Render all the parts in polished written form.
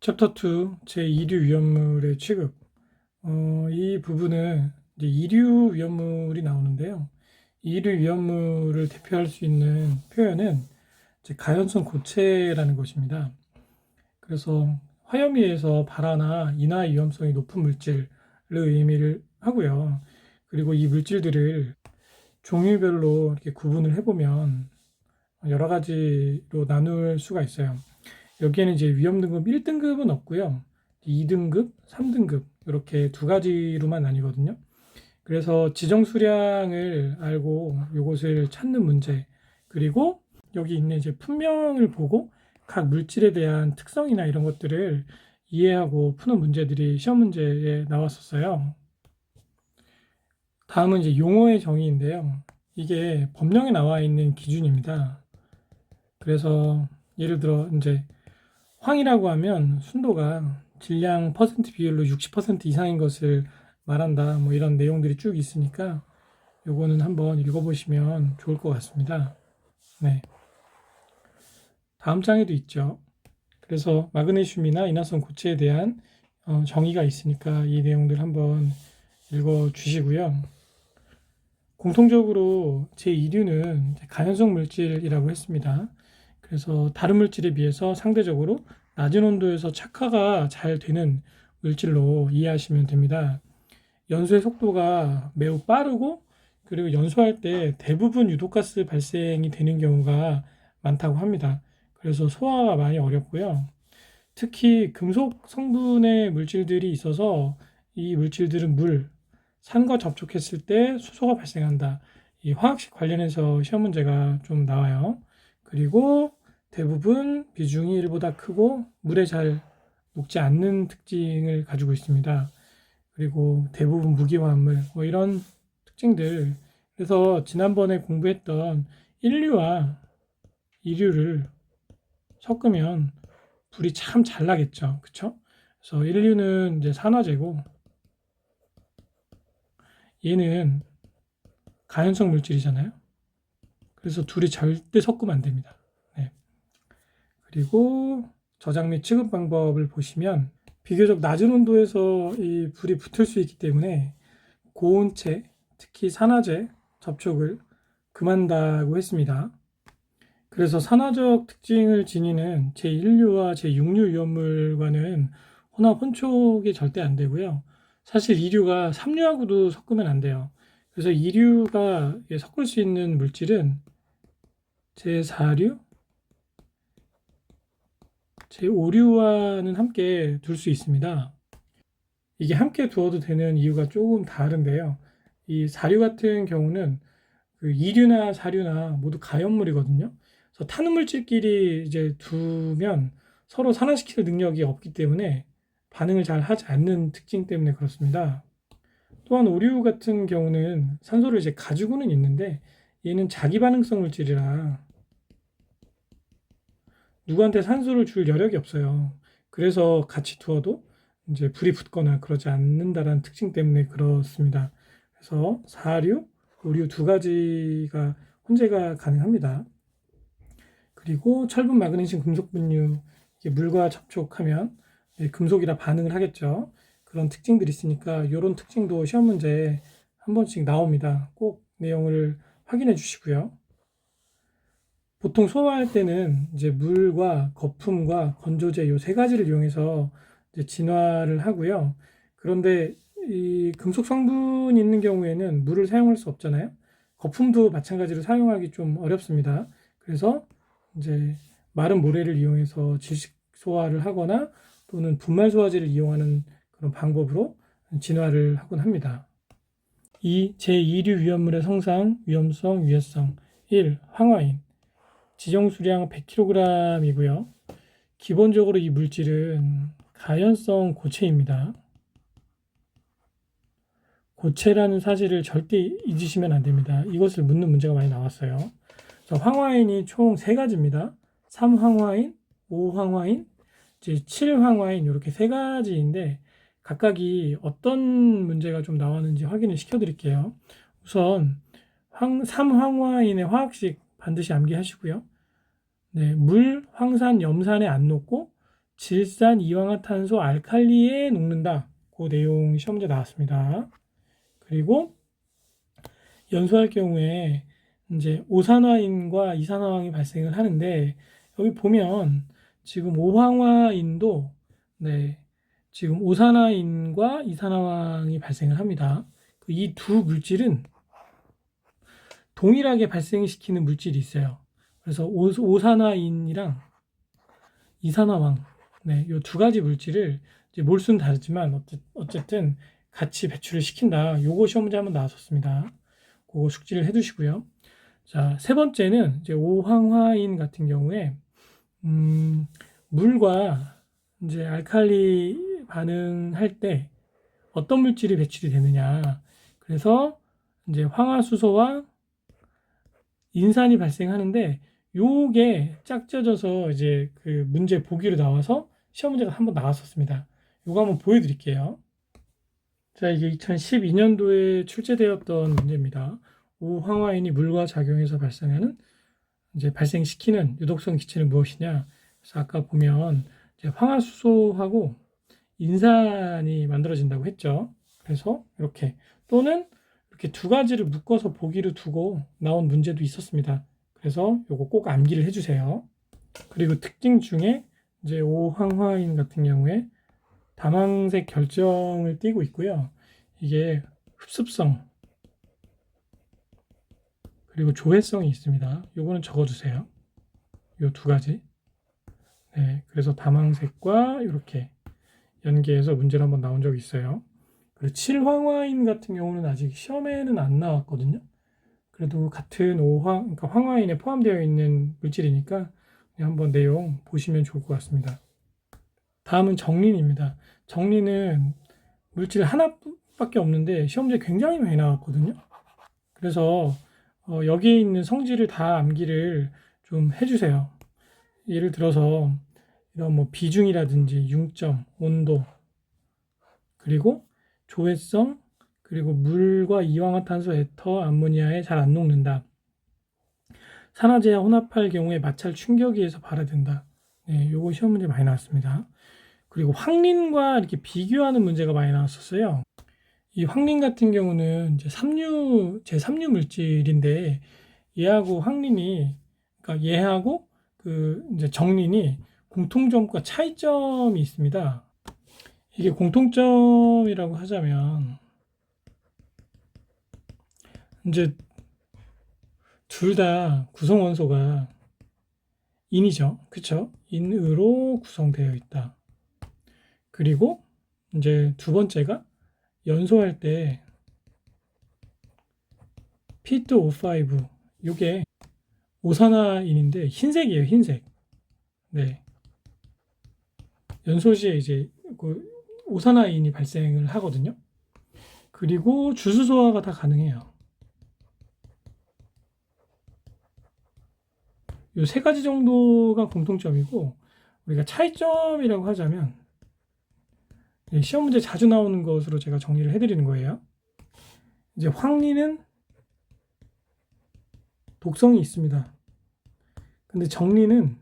챕터 2 제2류 위험물의 취급. 이 부분은 이제 2류 위험물이 나오는데요. 2류 위험물을 대표할 수 있는 표현은 이제 가연성 고체라는 것입니다. 그래서 화염위에서 발화나 인화 위험성이 높은 물질을 의미를 하고요. 그리고 이 물질들을 종류별로 이렇게 구분을 해보면 여러 가지로 나눌 수가 있어요. 여기에는 이제 위험 등급 1등급은 없고요. 2등급, 3등급 이렇게 두 가지로만 나뉘거든요. 그래서 지정 수량을 알고 이것을 찾는 문제, 그리고 여기 있는 이제 품명을 보고 각 물질에 대한 특성이나 이런 것들을 이해하고 푸는 문제들이 시험 문제에 나왔었어요. 다음은 이제 용어의 정의인데요. 이게 법령에 나와 있는 기준입니다. 그래서 예를 들어 이제 황이라고 하면 순도가 질량 퍼센트 비율로 60% 이상인 것을 말한다. 뭐 이런 내용들이 쭉 있으니까 요거는 한번 읽어보시면 좋을 것 같습니다. 네. 다음 장에도 있죠. 그래서 마그네슘이나 인화성 고체에 대한 정의가 있으니까 이 내용들 한번 읽어주시고요. 공통적으로 제2류는 가연성 물질이라고 했습니다. 그래서 다른 물질에 비해서 상대적으로 낮은 온도에서 착화가 잘 되는 물질로 이해하시면 됩니다. 연소의 속도가 매우 빠르고, 그리고 연소할 때 대부분 유독가스 발생이 되는 경우가 많다고 합니다. 그래서 소화가 많이 어렵고요. 특히 금속 성분의 물질들이 있어서 이 물질들은 산과 접촉했을 때 수소가 발생한다. 이 화학식 관련해서 시험 문제가 좀 나와요. 그리고 대부분 비중이 1보다 크고 물에 잘 녹지 않는 특징을 가지고 있습니다. 그리고 대부분 무기화합물, 뭐 이런 특징들. 그래서 지난번에 공부했던 1류와 2류를 섞으면 불이 참 잘 나겠죠. 그쵸? 그래서 1류는 이제 산화제고, 얘는 가연성 물질이잖아요. 그래서 둘이 절대 섞으면 안 됩니다. 네. 그리고 저장 및 취급 방법을 보시면 비교적 낮은 온도에서 이 불이 붙을 수 있기 때문에 고온체, 특히 산화제 접촉을 금한다고 했습니다. 그래서 산화적 특징을 지니는 제1류와 제6류 위험물과는 혼합 혼촉이 절대 안 되고요. 사실 2류가 3류하고도 섞으면 안 돼요. 그래서 2류가 섞을 수 있는 물질은 제4류, 제5류와는 함께 둘 수 있습니다. 이게 함께 두어도 되는 이유가 조금 다른데요. 이 4류 같은 경우는 그 2류나 4류나 모두 가연물이거든요. 그래서 타는 물질끼리 이제 두면 서로 산화시킬 능력이 없기 때문에 반응을 잘 하지 않는 특징 때문에 그렇습니다. 또한 오류 같은 경우는 산소를 이제 가지고는 있는데 얘는 자기 반응성 물질이라 누구한테 산소를 줄 여력이 없어요. 그래서 같이 두어도 이제 불이 붙거나 그러지 않는다라는 특징 때문에 그렇습니다. 그래서 4류, 5류 두 가지가 혼재가 가능합니다. 그리고 철분, 마그네슘, 금속 분유, 이게 물과 접촉하면 금속이라 반응을 하겠죠. 그런 특징들이 있으니까 이런 특징도 시험 문제에 한 번씩 나옵니다. 꼭 내용을 확인해 주시고요. 보통 소화할 때는 이제 물과 거품과 건조제 요 세 가지를 이용해서 이제 진화를 하고요. 그런데 이 금속 성분이 있는 경우에는 물을 사용할 수 없잖아요. 거품도 마찬가지로 사용하기 좀 어렵습니다. 그래서 이제 마른 모래를 이용해서 질식 소화를 하거나 또는 분말 소화제를 이용하는 그런 방법으로 진화를 하곤 합니다. 이 제2류 위험물의 성상, 위험성, 위해성. 1. 황화인. 지정 수량 100kg이고요. 기본적으로 이 물질은 가연성 고체입니다. 고체라는 사실을 절대 잊으시면 안 됩니다. 이것을 묻는 문제가 많이 나왔어요. 황화인이 총 3가지입니다. 3황화인, 5황화인, 7황화인 이렇게 3가지인데 각각이 어떤 문제가 좀 나왔는지 확인을 시켜드릴게요. 우선 3황화인의 화학식 반드시 암기하시고요. 네, 물, 황산, 염산에 안 녹고 질산 이황화탄소 알칼리에 녹는다. 그 내용 시험 문제 나왔습니다. 그리고 연소할 경우에 이제 오산화인과 이산화황이 발생을 하는데 여기 보면 지금 오황화인도 네, 지금 오산화인과 이산화황이 발생을 합니다. 이 두 물질은 동일하게 발생시키는 물질이 있어요. 그래서 오산화인이랑 이산화황, 네, 이 두 가지 물질을 이제 몰수는 다르지만 어쨌든 같이 배출을 시킨다. 요거 시험 문제 한번 나왔었습니다. 그거 숙지를 해두시고요. 자, 세 번째는 이제 오황화인 같은 경우에 물과 이제 알칼리 반응할 때 어떤 물질이 배출이 되느냐. 그래서 이제 황화수소와 인산이 발생하는데 요게 짝져져서 이제 그 문제 보기로 나와서 시험 문제가 한번 나왔었습니다. 요거 한번 보여드릴게요. 자, 이게 2012년도에 출제되었던 문제입니다. 오황화인이 물과 작용해서 발생하는 이제 발생시키는 유독성 기체는 무엇이냐? 그래서 아까 보면 이제 황화수소하고 인산이 만들어진다고 했죠. 그래서 이렇게 또는 이렇게 두 가지를 묶어서 보기로 두고 나온 문제도 있었습니다. 그래서 요거 꼭 암기를 해주세요. 그리고 특징 중에 이제 오황화인 같은 경우에 다망색 결정을 띠고 있고요. 이게 흡습성 그리고 조회성이 있습니다. 요거는 적어주세요. 요 두 가지. 네, 그래서 다망색과 이렇게 연계해서 문제를 한번 나온 적이 있어요. 그리고 칠황화인 같은 경우는 아직 시험에는 안 나왔거든요. 그래도 같은 그러니까 황화인에 포함되어 있는 물질이니까 한번 내용 보시면 좋을 것 같습니다. 다음은 정린입니다. 정린은 물질 하나밖에 없는데 시험 문제 굉장히 많이 나왔거든요. 그래서 여기에 있는 성질을 다 암기를 좀 해주세요. 예를 들어서 이런 뭐 비중이라든지 융점, 온도, 그리고 조회성, 그리고 물과 이황화탄소, 에터, 암모니아에 잘 안 녹는다. 산화제와 혼합할 경우에 마찰 충격위에서 발화된다. 네, 요거 시험 문제 많이 나왔습니다. 그리고 황린과 이렇게 비교하는 문제가 많이 나왔었어요. 이 황린 같은 경우는 이제 제3류 물질인데 얘하고 황린이 그러니까 얘하고 그 이제 정린이 공통점과 차이점이 있습니다. 이게 공통점이라고 하자면 이제 둘 다 구성 원소가 인이죠. 그쵸? 인으로 구성되어 있다. 그리고 이제 두 번째가 연소할 때 P2O5 요게 오산화인인데 흰색이에요. 흰색. 네. 연소 시에 이제 그 오산화인이 발생을 하거든요. 그리고 주수소화가 다 가능해요. 이 세 가지 정도가 공통점이고 우리가 차이점이라고 하자면 시험 문제 자주 나오는 것으로 제가 정리를 해드리는 거예요. 이제 황리는 독성이 있습니다. 근데 정리는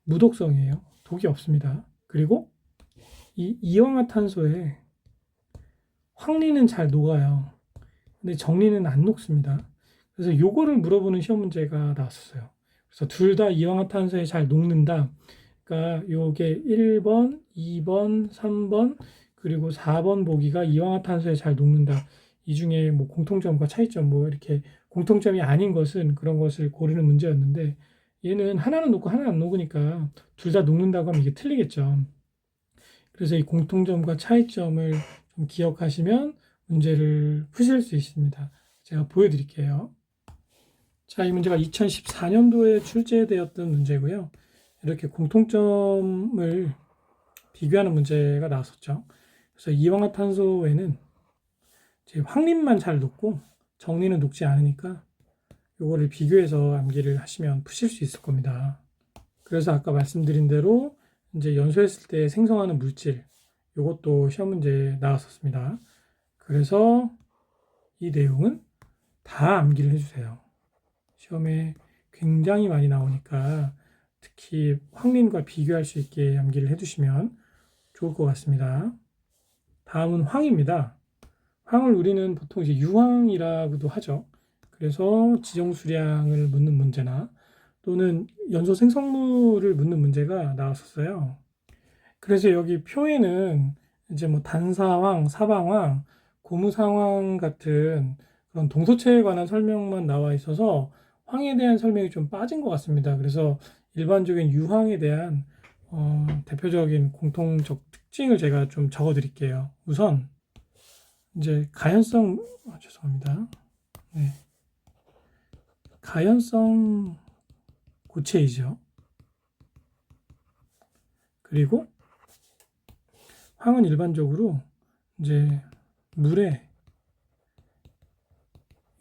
무독성이에요. 독이 없습니다. 그리고 이 이황화탄소에 황리는 잘 녹아요. 근데 정리는 안 녹습니다. 그래서 요거를 물어보는 시험 문제가 나왔었어요. 그래서 둘 다 이황화탄소에 잘 녹는다. 그러니까 요게 1번, 2번, 3번, 그리고 4번 보기가 이황화탄소에 잘 녹는다. 이 중에 뭐 공통점과 차이점 뭐 이렇게 공통점이 아닌 것은 그런 것을 고르는 문제였는데 얘는 하나는 녹고 하나는 안 녹으니까 둘 다 녹는다고 하면 이게 틀리겠죠. 그래서 이 공통점과 차이점을 좀 기억하시면 문제를 푸실 수 있습니다. 제가 보여드릴게요. 자, 이 문제가 2014년도에 출제되었던 문제고요. 이렇게 공통점을 비교하는 문제가 나왔었죠. 그래서 이황화탄소에는 황린만 잘 녹고 정리는 녹지 않으니까 요거를 비교해서 암기를 하시면 푸실 수 있을 겁니다. 그래서 아까 말씀드린 대로 이제 연소했을 때 생성하는 물질 요것도 시험 문제에 나왔었습니다. 그래서 이 내용은 다 암기를 해주세요. 시험에 굉장히 많이 나오니까 특히 황린과 비교할 수 있게 암기를 해두시면 좋을 것 같습니다. 다음은 황입니다. 황을 우리는 보통 이제 유황이라고도 하죠. 그래서 지정수량을 묻는 문제나 또는 연소 생성물을 묻는 문제가 나왔었어요. 그래서 여기 표에는 이제 뭐 단사황, 사방황, 고무상황 같은 그런 동소체에 관한 설명만 나와 있어서 황에 대한 설명이 좀 빠진 것 같습니다. 그래서 일반적인 유황에 대한 대표적인 공통적 특징을 제가 좀 적어 드릴게요. 우선 이제 가연성 죄송합니다. 네. 가연성 고체이죠. 그리고 황은 일반적으로 이제 물에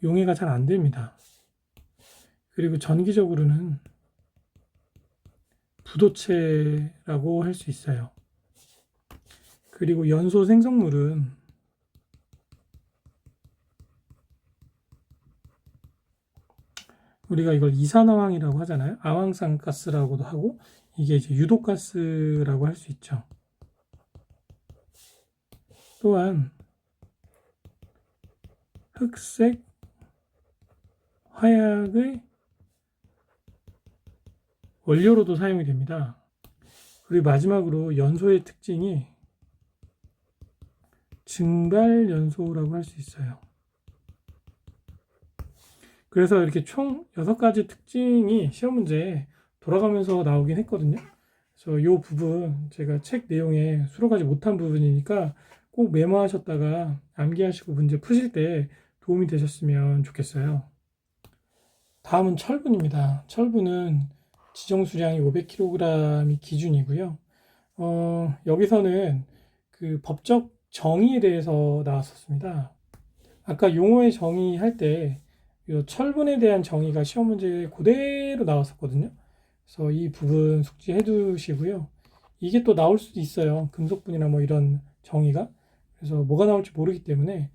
용해가 잘 안 됩니다. 그리고 전기적으로는 부도체라고 할 수 있어요. 그리고 연소 생성물은 우리가 이걸 이산화황이라고 하잖아요. 아황산가스라고도 하고 이게 이제 유독가스라고 할 수 있죠. 또한 흑색 화약의 원료로도 사용이 됩니다. 그리고 마지막으로 연소의 특징이 증발 연소라고 할 수 있어요. 그래서 이렇게 총 6가지 특징이 시험 문제에 돌아가면서 나오긴 했거든요. 그래서 이 부분 제가 책 내용에 수록하지 못한 부분이니까 꼭 메모하셨다가 암기하시고 문제 푸실 때 도움이 되셨으면 좋겠어요. 다음은 철분입니다. 철분은 지정 수량이 500kg이 기준이고요. 여기서는 그 법적 정의에 대해서 나왔었습니다. 아까 용어의 정의할 때 철분에 대한 정의가 시험 문제에 그대로 나왔었거든요. 그래서 이 부분 숙지해 두시고요. 이게 또 나올 수도 있어요. 금속분이나 뭐 이런 정의가. 그래서 뭐가 나올지 모르기 때문에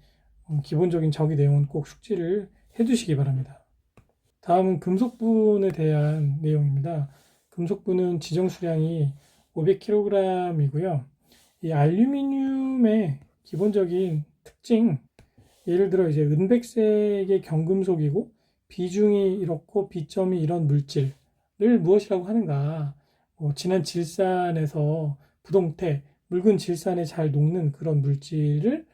기본적인 정의 내용은 꼭 숙지를 해 두시기 바랍니다. 다음은 금속분에 대한 내용입니다. 금속분은 지정 수량이 500kg이고요. 이 알루미늄의 기본적인 특징, 예를 들어 이제 은백색의 경금속이고 비중이 이렇고 비점이 이런 물질을 무엇이라고 하는가? 진한 질산에서 부동태, 묽은 질산에 잘 녹는 그런 물질을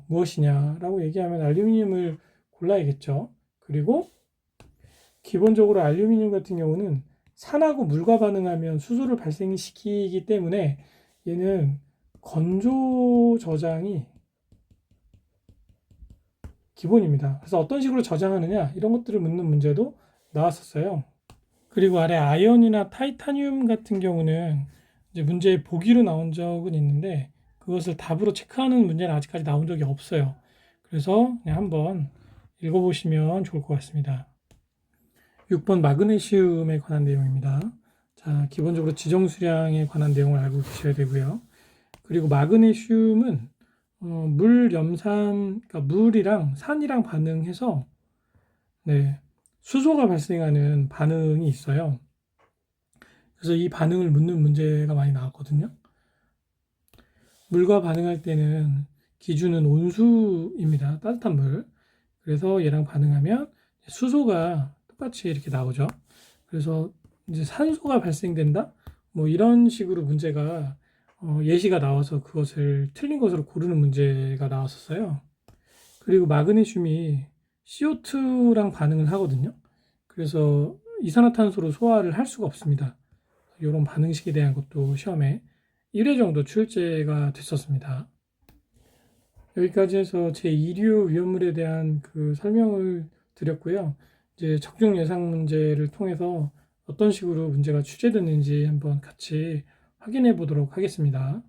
무엇이냐라고 얘기하면 알루미늄을 골라야겠죠. 그리고 기본적으로 알루미늄 같은 경우는 산하고 물과 반응하면 수소를 발생시키기 때문에 얘는 건조 저장이 기본입니다. 그래서 어떤 식으로 저장하느냐 이런 것들을 묻는 문제도 나왔었어요. 그리고 아래 아연이나 타이타늄 같은 경우는 이제 문제에 보기로 나온 적은 있는데 그것을 답으로 체크하는 문제는 아직까지 나온 적이 없어요. 그래서 그냥 한번 읽어보시면 좋을 것 같습니다. 6번 마그네슘에 관한 내용입니다. 자, 기본적으로 지정 수량에 관한 내용을 알고 계셔야 되고요. 그리고 마그네슘은 물 염산, 그러니까 물이랑 산이랑 반응해서 수소가 발생하는 반응이 있어요. 그래서 이 반응을 묻는 문제가 많이 나왔거든요. 물과 반응할 때는 기준은 온수입니다. 따뜻한 물. 그래서 얘랑 반응하면 수소가 똑같이 이렇게 나오죠. 그래서 이제 산소가 발생된다? 뭐 이런 식으로 문제가 예시가 나와서 그것을 틀린 것으로 고르는 문제가 나왔었어요. 그리고 마그네슘이 CO2랑 반응을 하거든요. 그래서 이산화탄소로 소화를 할 수가 없습니다. 이런 반응식에 대한 것도 시험에 1회 정도 출제가 됐었습니다. 여기까지 해서 제2류 위험물에 대한 그 설명을 드렸고요. 이제 적중 예상 문제를 통해서 어떤 식으로 문제가 출제됐는지 한번 같이 확인해 보도록 하겠습니다.